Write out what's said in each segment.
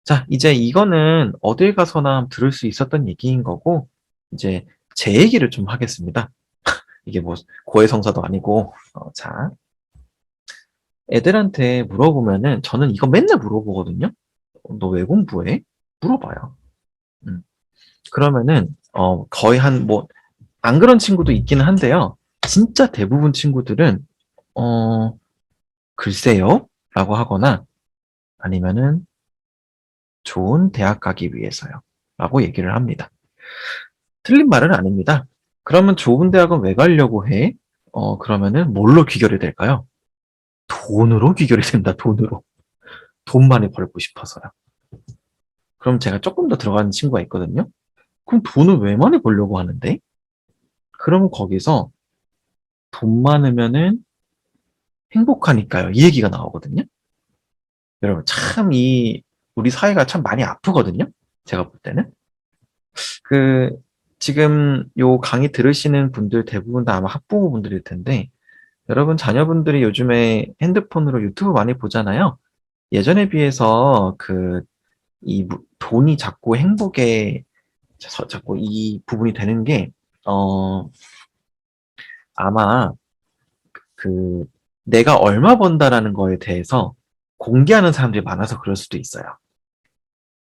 자, 이제 이거는 어딜 가서나 들을 수 있었던 얘기인 거고, 이제 제 얘기를 좀 하겠습니다. 이게 뭐 고해성사도 아니고, 자, 애들한테 물어보면은 저는 이거 맨날 물어보거든요. 너 왜 공부해? 물어봐요. 음. 그러면은 거의 한 뭐 안 그런 친구도 있기는 한데요. 진짜 대부분 친구들은 어 글쎄요 라고 하거나 아니면은 좋은 대학 가기 위해서요 라고 얘기를 합니다. 틀린 말은 아닙니다. 그러면 좋은 대학은 왜 가려고 해? 그러면은 뭘로 귀결이 될까요? 돈으로 귀결이 된다, 돈으로. 돈 많이 벌고 싶어서요. 그럼 제가 조금 더 들어가는 친구가 있거든요. 그럼 돈을 왜 많이 벌려고 하는데? 그러면 거기서 돈 많으면은 행복하니까요. 이 얘기가 나오거든요. 여러분, 참 우리 사회가 참 많이 아프거든요. 제가 볼 때는. 그, 지금 요 강의 들으시는 분들 대부분 다 아마 학부모분들일 텐데, 여러분 자녀분들이 요즘에 핸드폰으로 유튜브 많이 보잖아요. 예전에 비해서 돈이 자꾸 행복에 자꾸 이 부분이 되는 게, 어, 아마 그 내가 얼마 번다라는 거에 대해서 공개하는 사람들이 많아서 그럴 수도 있어요.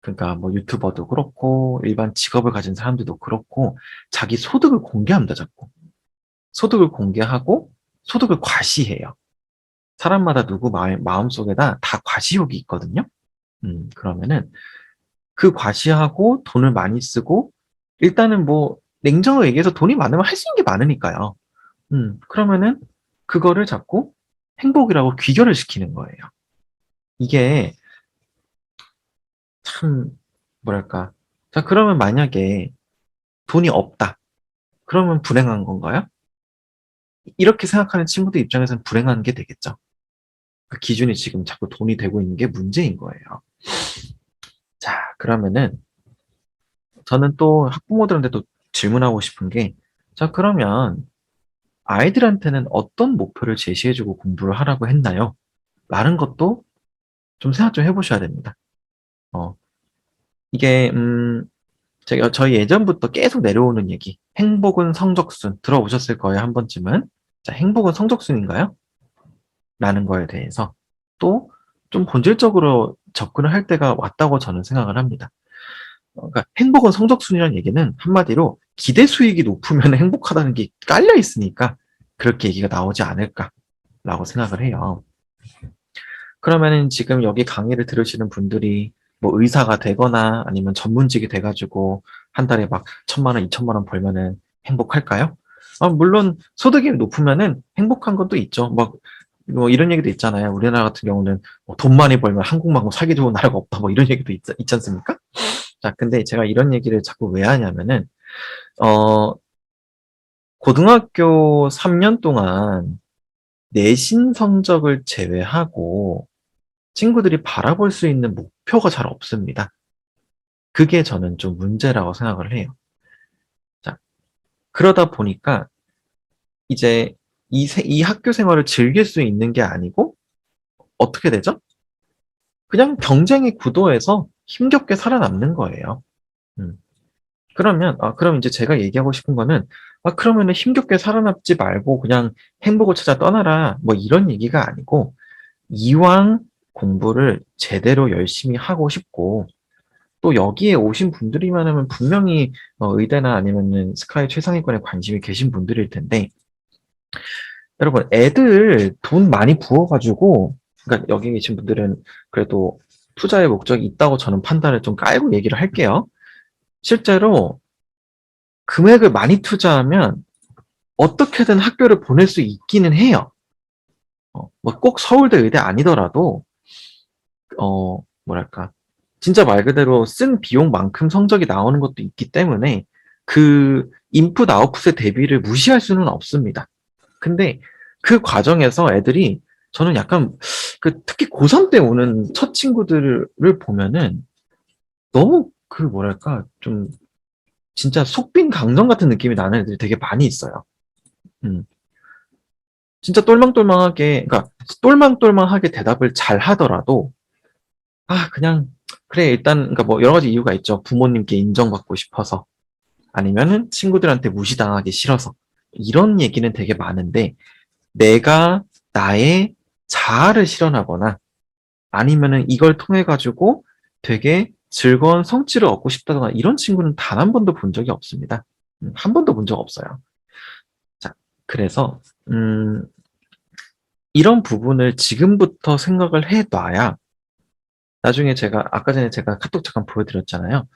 그러니까 뭐 유튜버도 그렇고 일반 직업을 가진 사람들도 그렇고 자기 소득을 공개합니다, 자꾸. 소득을 공개하고 소득을 과시해요. 사람마다 누구 마음속에다 다 과시욕이 있거든요. 그러면은 그 과시하고 돈을 많이 쓰고 일단은 뭐 냉정하게 얘기해서 돈이 많으면 할 수 있는 게 많으니까요. 그러면은 그거를 자꾸 행복이라고 귀결을 시키는 거예요. 이게 참 뭐랄까. 자, 그러면 만약에 돈이 없다. 그러면 불행한 건가요? 이렇게 생각하는 친구들 입장에서는 불행한 게 되겠죠. 그 기준이 지금 자꾸 돈이 되고 있는 게 문제인 거예요. 자, 그러면은 저는 또 학부모들한테도 질문하고 싶은 게, 자, 그러면 아이들한테는 어떤 목표를 제시해주고 공부를 하라고 했나요? 라는 것도 좀 생각 좀 해보셔야 됩니다. 어, 이게, 저희 예전부터 계속 내려오는 얘기. 행복은 성적순. 들어보셨을 거예요, 한 번쯤은. 자, 행복은 성적순인가요? 라는 거에 대해서 또 좀 본질적으로 접근을 할 때가 왔다고 저는 생각을 합니다. 그러니까 행복은 성적순이라는 얘기는 한마디로 기대 수익이 높으면 행복하다는 게 깔려 있으니까 그렇게 얘기가 나오지 않을까라고 생각을 해요. 그러면은 지금 여기 강의를 들으시는 분들이 뭐 의사가 되거나 아니면 전문직이 돼가지고 한 달에 막 1,000만 원, 2,000만 원 벌면은 행복할까요? 물론 소득이 높으면은 행복한 것도 있죠. 뭐 이런 얘기도 있잖아요. 우리나라 같은 경우는 뭐돈 많이 벌면 한국만큼 살기 좋은 나라가 없다. 뭐 이런 얘기도 있지 않습니까? 자, 근데 제가 이런 얘기를 자꾸 왜 하냐면은, 어, 고등학교 3년 동안 내신 성적을 제외하고 친구들이 바라볼 수 있는 목표가 잘 없습니다. 그게 저는 좀 문제라고 생각을 해요. 자, 그러다 보니까 이제 이 학교 생활을 즐길 수 있는 게 아니고 어떻게 되죠? 그냥 경쟁의 구도에서 힘겹게 살아남는 거예요. 음. 그럼 이제 제가 얘기하고 싶은 거는, 그러면은 힘겹게 살아남지 말고 그냥 행복을 찾아 떠나라. 뭐 이런 얘기가 아니고, 이왕 공부를 제대로 열심히 하고 싶고, 또 여기에 오신 분들이면 분명히 의대나 아니면은 스카이 최상위권에 관심이 계신 분들일 텐데, 여러분, 애들 돈 많이 부어가지고, 그러니까 여기 계신 분들은 그래도 투자의 목적이 있다고 저는 판단을 좀 깔고 얘기를 할게요. 실제로 금액을 많이 투자하면 어떻게든 학교를 보낼 수 있기는 해요. 뭐 꼭 서울대 의대 아니더라도, 뭐랄까. 진짜 말 그대로 쓴 비용만큼 성적이 나오는 것도 있기 때문에 그 인풋 아웃풋의 대비를 무시할 수는 없습니다. 근데 그 과정에서 애들이 저는 약간 특히 고3 때 오는 첫 친구들을 보면은 너무 뭐랄까 좀 진짜 속빈 강정 같은 느낌이 나는 애들이 되게 많이 있어요. 음. 진짜 똘망똘망하게, 그러니까 똘망똘망하게 대답을 잘 하더라도, 그냥 그래, 일단, 그러니까 뭐 여러 가지 이유가 있죠. 부모님께 인정받고 싶어서, 아니면은 친구들한테 무시당하기 싫어서. 이런 얘기는 되게 많은데, 내가 나의 자아를 실현하거나, 아니면은 이걸 통해 가지고 되게 즐거운 성취를 얻고 싶다거나 이런 친구는 단 한 번도 본 적이 없습니다. 한 번도 본 적 없어요. 자, 그래서 이런 부분을 지금부터 생각을 해 놔야 나중에 제가 아까 전에 제가 카톡 잠깐 보여드렸잖아요.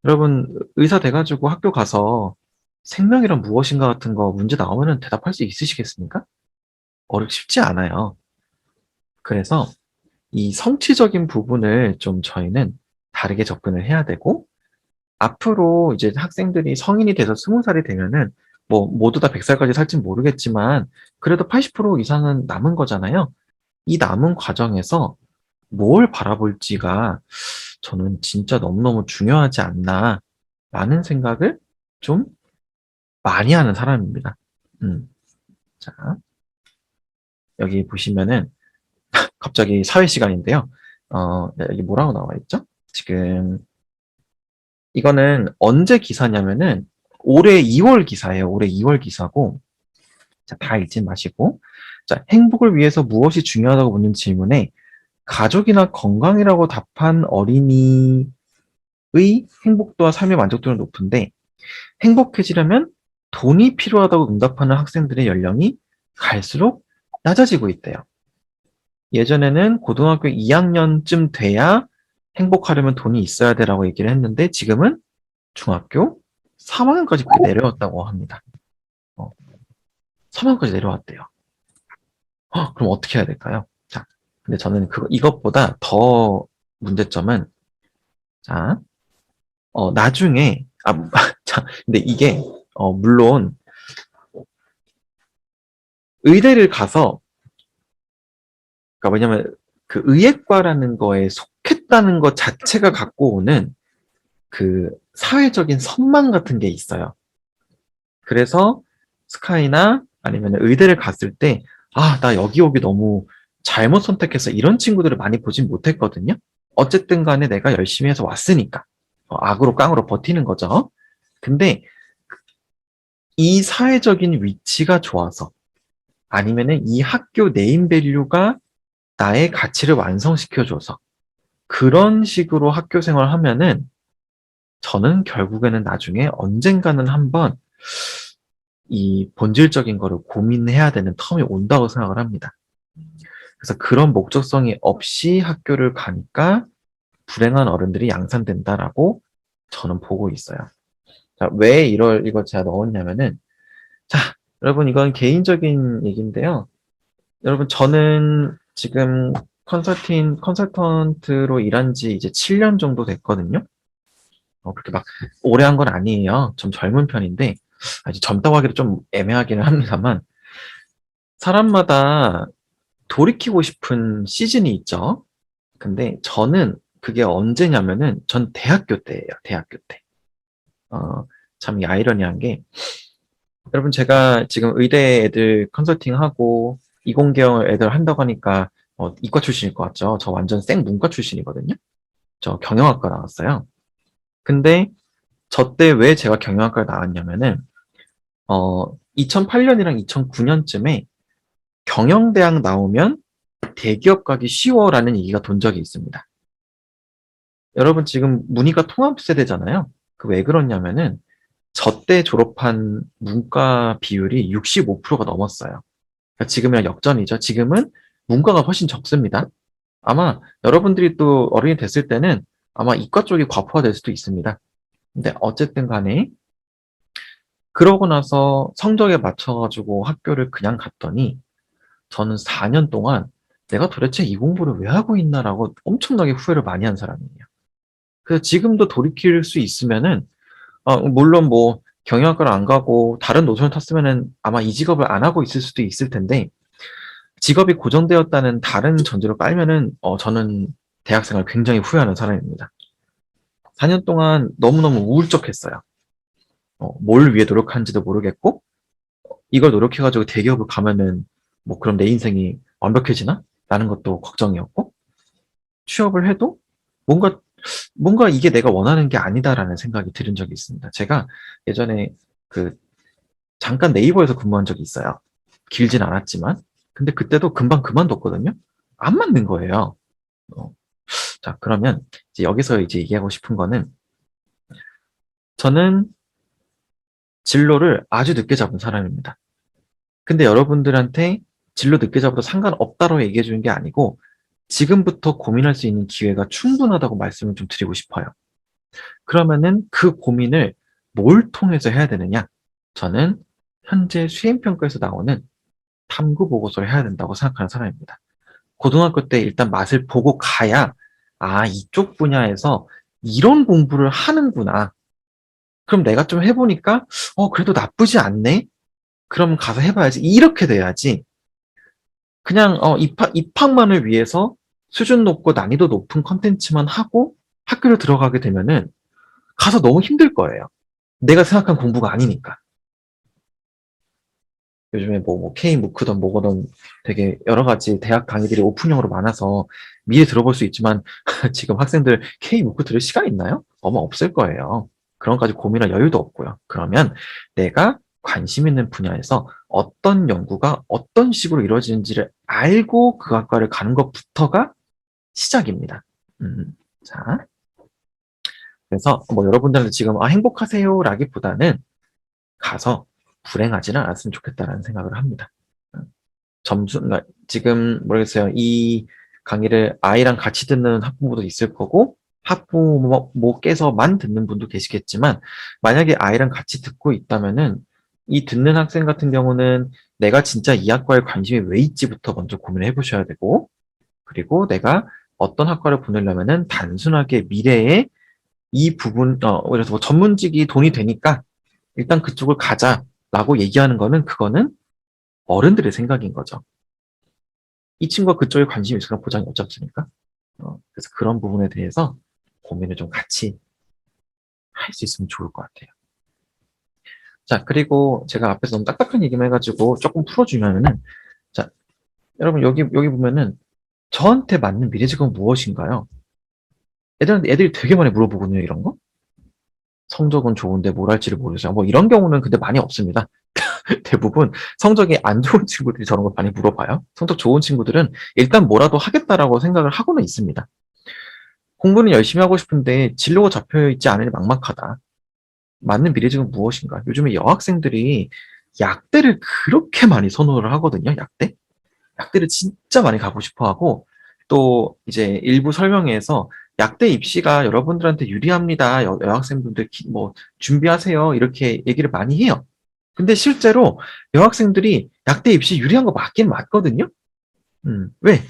여러분 의사 돼 가지고 학교 가서 생명이란 무엇인가 같은 거 문제 나오면은 대답할 수 있으시겠습니까? 쉽지 않아요. 그래서 이 성취적인 부분을 좀 저희는 다르게 접근을 해야 되고, 앞으로 이제 학생들이 성인이 돼서 20살이 되면은 뭐 모두 다 100살까지 살진 모르겠지만 그래도 80% 이상은 남은 거잖아요. 이 남은 과정에서 뭘 바라볼지가 저는 진짜 너무너무 중요하지 않나라는 생각을 좀 많이 하는 사람입니다. 자, 여기 보시면은 갑자기 사회 시간인데요. 네, 여기 뭐라고 나와 있죠? 지금 이거는 언제 기사냐면은 올해 2월 기사예요. 올해 2월 기사고, 자, 다 읽지 마시고, 자, 행복을 위해서 무엇이 중요하다고 묻는 질문에 가족이나 건강이라고 답한 어린이의 행복도와 삶의 만족도는 높은데, 행복해지려면 돈이 필요하다고 응답하는 학생들의 연령이 갈수록 낮아지고 있대요. 예전에는 고등학교 2학년쯤 돼야 행복하려면 돈이 있어야 되라고 얘기를 했는데, 지금은 중학교 3학년까지 내려왔다고 합니다. 3학년까지 내려왔대요. 그럼 어떻게 해야 될까요? 자, 근데 저는 이것보다 더 문제점은, 자, 나중에, 자, 근데 이게, 물론, 의대를 가서, 그러니까 왜냐면, 그 의예과라는 거에 속했다는 것 자체가 갖고 오는 그 사회적인 선망 같은 게 있어요. 그래서 스카이나 아니면 의대를 갔을 때, 나 여기 오기 너무 잘못 선택해서 이런 친구들을 많이 보진 못했거든요. 어쨌든 간에 내가 열심히 해서 왔으니까. 악으로 깡으로 버티는 거죠. 근데 이 사회적인 위치가 좋아서 아니면은 이 학교 네임밸류가 나의 가치를 완성시켜줘서 그런 식으로 학교 생활을 하면은 저는 결국에는 나중에 언젠가는 한번 이 본질적인 거를 고민해야 되는 텀이 온다고 생각을 합니다. 그래서 그런 목적성이 없이 학교를 가니까 불행한 어른들이 양산된다라고 저는 보고 있어요. 자, 왜 이걸 제가 넣었냐면은, 자, 여러분 이건 개인적인 얘기인데요. 여러분 저는 지금 컨설턴트로 일한 지 이제 7년 정도 됐거든요. 그렇게 막 오래 한 건 아니에요. 좀 젊은 편인데, 아직 젊다고 하기도 좀 애매하기는 합니다만, 사람마다 돌이키고 싶은 시즌이 있죠. 근데 저는 그게 언제냐면은 전 대학교 때예요. 대학교 때. 참 아이러니한 게 여러분 제가 지금 의대 애들 컨설팅하고 이공계열 애들 한다고 하니까 이과 출신일 것 같죠. 저 완전 생 문과 출신이거든요. 저 경영학과 나왔어요. 근데 저 때 왜 제가 경영학과를 나왔냐면은 2008년이랑 2009년쯤에 경영대학 나오면 대기업 가기 쉬워라는 얘기가 돈 적이 있습니다. 여러분 지금 문이과 통합 세대잖아요. 그 왜 그러냐면은 저 때 졸업한 문과 비율이 65%가 넘었어요. 그러니까 지금이랑 역전이죠. 지금은 문과가 훨씬 적습니다. 아마 여러분들이 또 어른이 됐을 때는 아마 이과 쪽이 과포화될 수도 있습니다. 근데 어쨌든 간에 그러고 나서 성적에 맞춰가지고 학교를 그냥 갔더니 저는 4년 동안 내가 도대체 이 공부를 왜 하고 있나라고 엄청나게 후회를 많이 한 사람이에요. 그래서 지금도 돌이킬 수 있으면은 물론 뭐 경영학과를 안 가고 다른 노선을 탔으면은 아마 이 직업을 안 하고 있을 수도 있을 텐데 직업이 고정되었다는 다른 전제로 깔면은 저는 대학생활 굉장히 후회하는 사람입니다. 4년 동안 너무너무 우울적했어요. 뭘 위해 노력하는지도 모르겠고 이걸 노력해가지고 대기업을 가면은 뭐 그럼 내 인생이 완벽해지나? 라는 것도 걱정이었고 취업을 해도 뭔가 뭔가 이게 내가 원하는 게 아니다라는 생각이 들은 적이 있습니다. 제가 예전에 그 잠깐 네이버에서 근무한 적이 있어요. 길진 않았지만. 근데 그때도 금방 그만뒀거든요. 안 맞는 거예요. 어, 자, 그러면 이제 여기서 이제 얘기하고 싶은 거는 저는 진로를 아주 늦게 잡은 사람입니다. 근데 여러분들한테 진로 늦게 잡아도 상관없다고 얘기해 주는 게 아니고 지금부터 고민할 수 있는 기회가 충분하다고 말씀을 좀 드리고 싶어요. 그러면은 그 고민을 뭘 통해서 해야 되느냐? 저는 현재 수행평가에서 나오는 탐구 보고서를 해야 된다고 생각하는 사람입니다. 고등학교 때 일단 맛을 보고 가야, 아, 이쪽 분야에서 이런 공부를 하는구나. 그럼 내가 좀 해보니까, 그래도 나쁘지 않네? 그럼 가서 해봐야지. 이렇게 돼야지. 그냥, 입학만을 위해서 수준 높고 난이도 높은 컨텐츠만 하고 학교를 들어가게 되면은 가서 너무 힘들 거예요. 내가 생각한 공부가 아니니까. 요즘에 K-무크든 뭐거든 되게 여러 가지 대학 강의들이 오픈형으로 많아서 미리 들어볼 수 있지만 지금 학생들 K-무크 들을 시간 있나요? 아마 없을 거예요. 그런 까지 고민할 여유도 없고요. 그러면 내가 관심 있는 분야에서 어떤 연구가 어떤 식으로 이루어지는지를 알고 그 학과를 가는 것부터가 시작입니다. 자, 그래서 뭐 여러분들한테 지금 행복하세요 라기보다는 가서 불행하지는 않았으면 좋겠다라는 생각을 합니다. 그러니까 지금 모르겠어요. 이 강의를 아이랑 같이 듣는 학부모도 있을 거고, 학부모께서만 듣는 분도 계시겠지만, 만약에 아이랑 같이 듣고 있다면은, 이 듣는 학생 같은 경우는 내가 진짜 이 학과에 관심이 왜 있지부터 먼저 고민을 해보셔야 되고, 그리고 내가 어떤 학과를 보내려면은 단순하게 미래에 이 부분, 그래서 뭐 전문직이 돈이 되니까 일단 그쪽을 가자라고 얘기하는 거는 그거는 어른들의 생각인 거죠. 이 친구가 그쪽에 관심이 있을 거란 보장이 없지 않습니까? 그래서 그런 부분에 대해서 고민을 좀 같이 할 수 있으면 좋을 것 같아요. 자, 그리고 제가 앞에서 너무 딱딱한 얘기만 해가지고 조금 풀어주면은, 자, 여러분 여기 보면은 저한테 맞는 미래직업은 무엇인가요? 애들이 되게 많이 물어보거든요, 이런 거. 성적은 좋은데 뭘 할지를 모르죠. 뭐 이런 경우는 근데 많이 없습니다. 대부분 성적이 안 좋은 친구들이 저런 걸 많이 물어봐요. 성적 좋은 친구들은 일단 뭐라도 하겠다라고 생각을 하고는 있습니다. 공부는 열심히 하고 싶은데 진로가 잡혀있지 않으니 막막하다. 맞는 미래직은 무엇인가? 요즘에 여학생들이 약대를 그렇게 많이 선호를 하거든요. 약대? 약대를 진짜 많이 가고 싶어 하고 또 이제 일부 설명회에서 약대 입시가 여러분들한테 유리합니다. 여학생분들 뭐 준비하세요. 이렇게 얘기를 많이 해요. 근데 실제로 여학생들이 약대 입시 유리한 거 맞긴 맞거든요. 왜?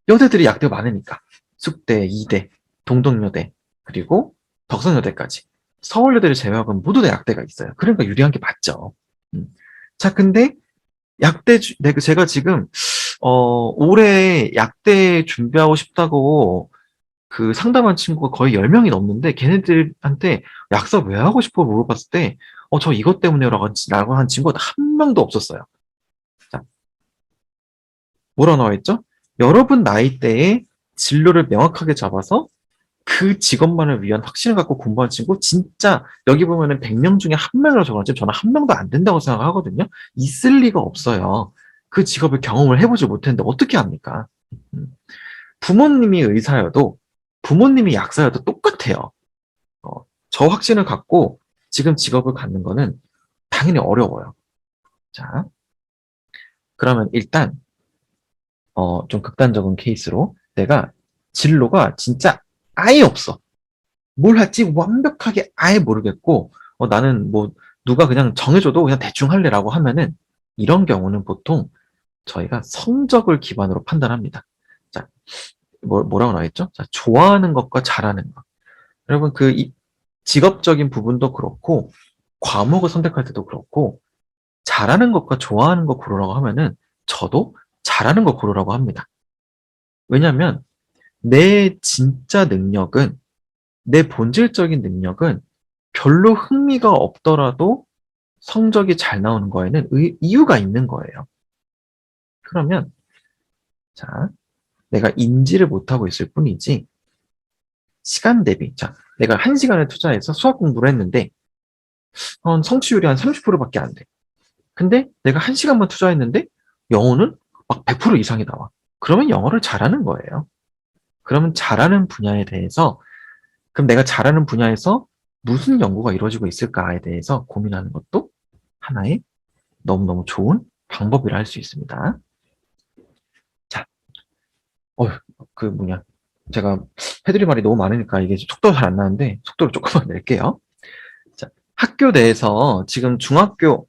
여대들이 약대가 많으니까. 숙대, 이대, 동덕여대, 그리고 덕성여대까지. 서울여대를 제외하고는 모두 다 약대가 있어요. 그러니까 유리한 게 맞죠. 음. 자, 근데 제가 지금, 올해 약대 준비하고 싶다고 그 상담한 친구가 거의 10명이 넘는데 걔네들한테 약사 왜 하고 싶어 물어봤을 때, 저 이것 때문에라고 한 친구가 한 명도 없었어요. 자, 뭐라 나와 있죠? 여러분 나이대에 진로를 명확하게 잡아서 그 직업만을 위한 확신을 갖고 공부한 친구, 진짜 여기 보면은 100명 중에 한 명이라고 적어놨지 저는 한 명도 안 된다고 생각하거든요. 있을 리가 없어요. 그 직업을 경험을 해보지 못했는데 어떻게 합니까? 음. 부모님이 의사여도 부모님이 약사여도 똑같아요. 저 확신을 갖고 지금 직업을 갖는 거는 당연히 어려워요. 자, 그러면 일단 좀 극단적인 케이스로 내가 진로가 진짜 아예 없어. 뭘 할지 완벽하게 아예 모르겠고, 나는 뭐, 누가 그냥 정해줘도 그냥 대충 할래라고 하면은, 이런 경우는 보통 저희가 성적을 기반으로 판단합니다. 자, 뭐라고 나와있죠? 자, 좋아하는 것과 잘하는 것. 여러분, 직업적인 부분도 그렇고, 과목을 선택할 때도 그렇고, 잘하는 것과 좋아하는 거 고르라고 하면은, 저도 잘하는 거 고르라고 합니다. 왜냐면, 내 진짜 능력은 내 본질적인 능력은 별로 흥미가 없더라도 성적이 잘 나오는 거에는 이유가 있는 거예요. 그러면, 자, 내가 인지를 못하고 있을 뿐이지, 시간 대비. 자, 내가 1시간을 투자해서 수학 공부를 했는데, 성취율이 한 30%밖에 안 돼. 근데 내가 1시간만 투자했는데, 영어는 막 100% 이상이 나와. 그러면 영어를 잘하는 거예요. 그러면 잘하는 분야에 대해서, 그럼 내가 잘하는 분야에서 무슨 연구가 이루어지고 있을까에 대해서 고민하는 것도 하나의 너무너무 좋은 방법이라 할 수 있습니다. 자, 제가 해드릴 말이 너무 많으니까 이게 속도가 잘 안 나는데 속도를 조금만 낼게요. 자, 학교 내에서 지금 중학교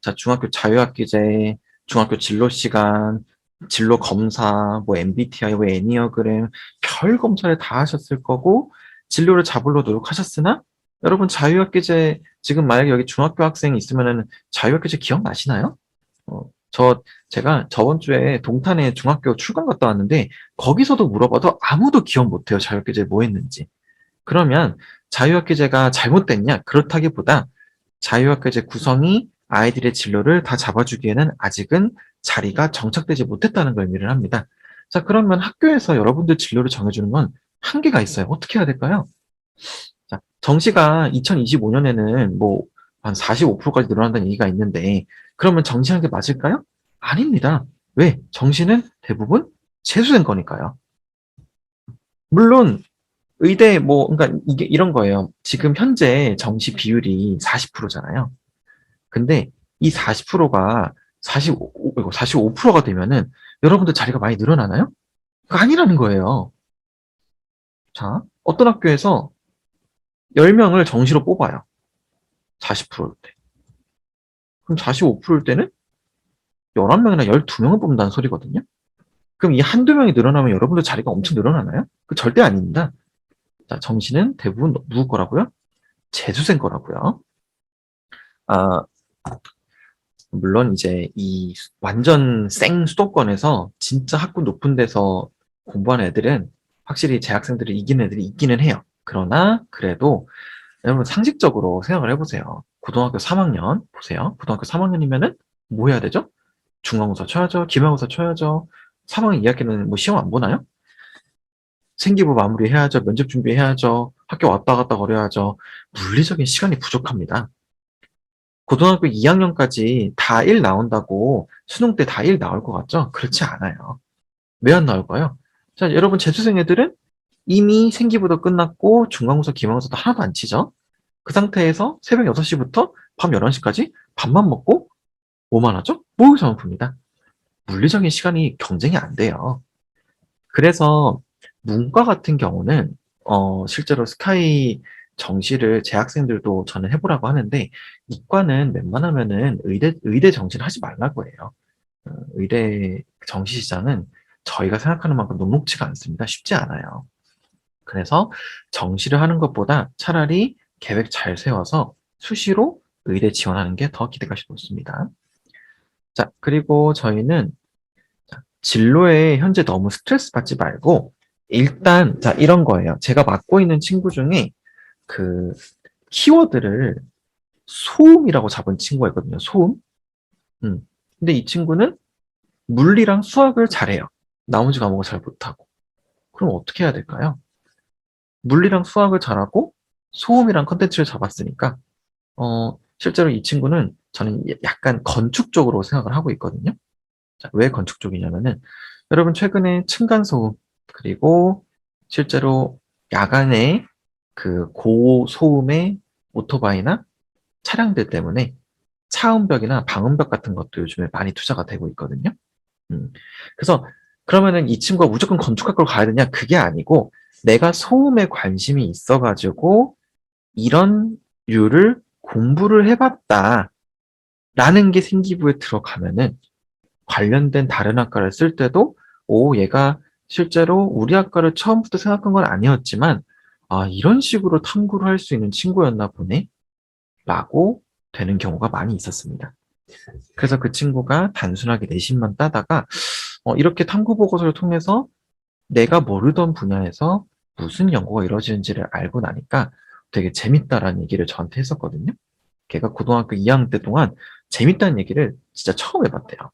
자유학기제, 중학교 진로 시간, 진로 검사, 뭐 MBTI, 뭐 애니어그램, 별 검사를 다 하셨을 거고 진로를 잡으려 노력하셨으나 여러분 자유학기제 지금 만약에 여기 중학교 학생이 있으면은 자유학기제 기억나시나요? 제가 저번 주에 동탄에 중학교 출강 갔다 왔는데 거기서도 물어봐도 아무도 기억 못해요. 자유학기제 뭐 했는지. 그러면 자유학기제가 잘못됐냐? 그렇다기보다 자유학기제 구성이 아이들의 진로를 다 잡아주기에는 아직은 자리가 정착되지 못했다는 걸 의미를 합니다. 자, 그러면 학교에서 여러분들 진로를 정해주는 건 한계가 있어요. 어떻게 해야 될까요? 자, 정시가 2025년에는 뭐 한 45%까지 늘어난다는 얘기가 있는데 그러면 정시하는 게 맞을까요? 아닙니다. 왜? 정시는 대부분 재수생 거니까요. 물론 의대 그러니까 이게 이런 거예요. 지금 현재 정시 비율이 40%잖아요. 근데 이 40%가 45%가 되면은 여러분들 자리가 많이 늘어나나요? 그거 아니라는 거예요. 자, 어떤 학교에서 10명을 정시로 뽑아요. 40%일 때. 그럼 45%일 때는 11명이나 12명을 뽑는다는 소리거든요. 그럼 이 한두 명이 늘어나면 여러분들 자리가 엄청 늘어나나요? 그 절대 아닙니다. 자, 정시는 대부분 누구 거라고요? 재수생 거라고요. 아, 물론 이제 이 완전 생 수도권에서 진짜 학군 높은 데서 공부하는 애들은 확실히 재학생들을 이기는 애들이 있기는 해요. 그러나 그래도 여러분 상식적으로 생각을 해보세요. 고등학교 3학년 보세요. 고등학교 3학년이면은 뭐 해야 되죠? 중간고사 쳐야죠. 기말고사 쳐야죠. 3학년 2학기는 뭐 시험 안 보나요? 생기부 마무리해야죠. 면접 준비해야죠. 학교 왔다 갔다 거려야죠. 물리적인 시간이 부족합니다. 고등학교 2학년까지 다 1 나온다고 수능 때 다 1 나올 것 같죠? 그렇지 않아요. 왜 안 나올까요? 자, 여러분 재수생 애들은 이미 생기부도 끝났고 중간고사, 기말고사도 하나도 안 치죠? 그 상태에서 새벽 6시부터 밤 11시까지 밥만 먹고 뭐만 하죠? 모의고사만 풉니다. 물리적인 시간이 경쟁이 안 돼요. 그래서 문과 같은 경우는 실제로 스카이 정시를 재학생들도 저는 해보라고 하는데 이과는 웬만하면은 의대 정시를 하지 말라고 해요. 의대 정시 시장은 저희가 생각하는 만큼 녹록지가 않습니다. 쉽지 않아요. 그래서 정시를 하는 것보다 차라리 계획 잘 세워서 수시로 의대 지원하는 게 더 기대가 높습니다. 자, 그리고 저희는 진로에 현재 너무 스트레스 받지 말고 일단 자 이런 거예요. 제가 맡고 있는 친구 중에 그 키워드를 소음이라고 잡은 친구가 있거든요. 소음. 근데 이 친구는 물리랑 수학을 잘해요. 나머지 과목을 잘 못하고. 그럼 어떻게 해야 될까요? 물리랑 수학을 잘하고 소음이랑 컨텐츠를 잡았으니까 실제로 이 친구는 저는 약간 건축 쪽으로 생각을 하고 있거든요. 자, 왜 건축 쪽이냐면은 여러분 최근에 층간소음 그리고 실제로 야간에 그 고소음의 오토바이나 차량들 때문에 차음벽이나 방음벽 같은 것도 요즘에 많이 투자가 되고 있거든요. 그래서 그러면은 이 친구가 무조건 건축학과로 가야 되냐? 그게 아니고 내가 소음에 관심이 있어가지고 이런 류를 공부를 해봤다라는 게 생기부에 들어가면은 관련된 다른 학과를 쓸 때도 얘가 실제로 우리 학과를 처음부터 생각한 건 아니었지만 이런 식으로 탐구를 할 수 있는 친구였나 보네 라고 되는 경우가 많이 있었습니다. 그래서 그 친구가 단순하게 내신만 따다가 이렇게 탐구 보고서를 통해서 내가 모르던 분야에서 무슨 연구가 이루어지는지를 알고 나니까 되게 재밌다라는 얘기를 저한테 했었거든요. 걔가 고등학교 2학년 때 동안 재밌다는 얘기를 진짜 처음 해봤대요.